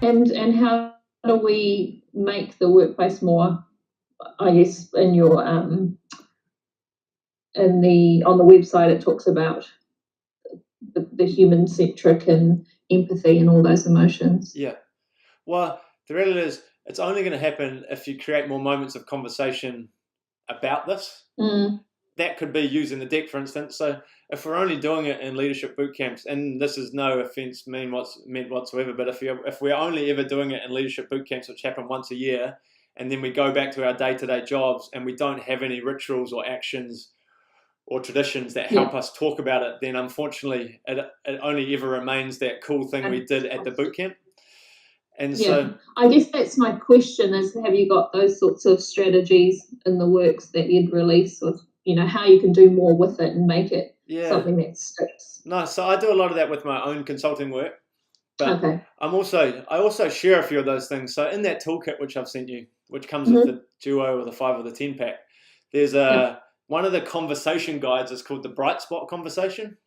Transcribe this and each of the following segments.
And how do we make the workplace more, I guess, in your on the website it talks about the human-centric and empathy and all those emotions. Yeah. Well, the reality is it's only going to happen if you create more moments of conversation about this. That could be using the deck, for instance. So if we're only doing it in leadership boot camps, and this is no offense meant whatsoever, but if we're only ever doing it in leadership boot camps, which happen once a year, and then we go back to our day-to-day jobs and we don't have any rituals or actions or traditions that help us talk about it, then unfortunately it only ever remains that cool thing we did at the boot camp. And so I guess that's my question is, have you got those sorts of strategies in the works that you'd release, with, how you can do more with it and make it something that sticks? No, so I do a lot of that with my own consulting work, but I also share a few of those things. So in that toolkit which I've sent you, which comes with the duo or the 5 or the 10 pack, there's one of the conversation guides is called the Bright Spot Conversation.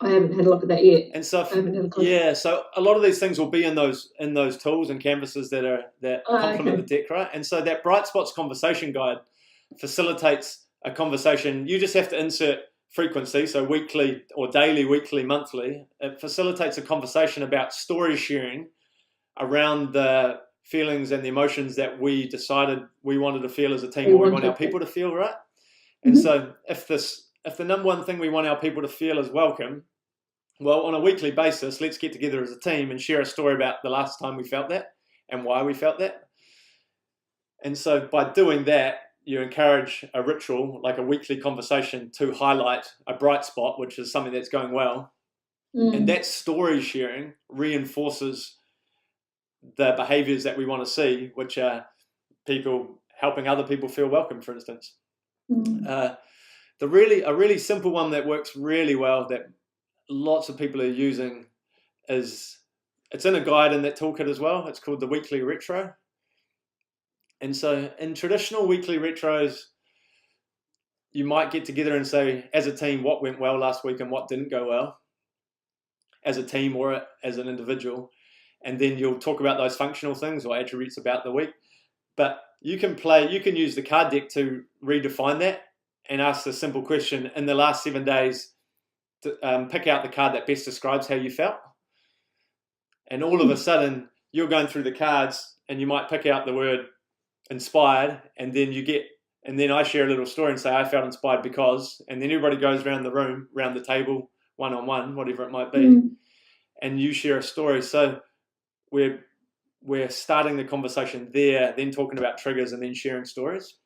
I haven't had a look at that yet. And so so a lot of these things will be in those tools and canvases that complement the deck, right? And so that Bright Spots Conversation guide facilitates a conversation. You just have to insert frequency, so weekly or daily, weekly, monthly. It facilitates a conversation about story sharing around the feelings and the emotions that we decided we wanted to feel as a team, or we want our people to feel, right? And so if the number one thing we want our people to feel is welcome, well, on a weekly basis, let's get together as a team and share a story about the last time we felt that and why we felt that. And so by doing that, you encourage a ritual, like a weekly conversation, to highlight a bright spot, which is something that's going well. And that story sharing reinforces the behaviors that we want to see, which are people helping other people feel welcome, for instance. A really simple one that works really well that lots of people are using is, it's in a guide in that toolkit as well. It's called the weekly retro. And so in traditional weekly retros, you might get together and say, as a team, what went well last week and what didn't go well, as a team or as an individual. And then you'll talk about those functional things or attributes about the week. But you can use the card deck to redefine that and ask the simple question, in the last 7 days, to pick out the card that best describes how you felt. And all of a sudden, you're going through the cards and you might pick out the word inspired, and then I share a little story and say, I felt inspired because, and then everybody goes around the room, around the table, one-on-one, whatever it might be, and you share a story. So we're starting the conversation there, then talking about triggers, and then sharing stories.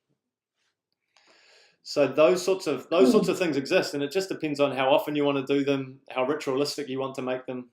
So those sorts of things exist, and it just depends on how often you want to do them, how ritualistic you want to make them.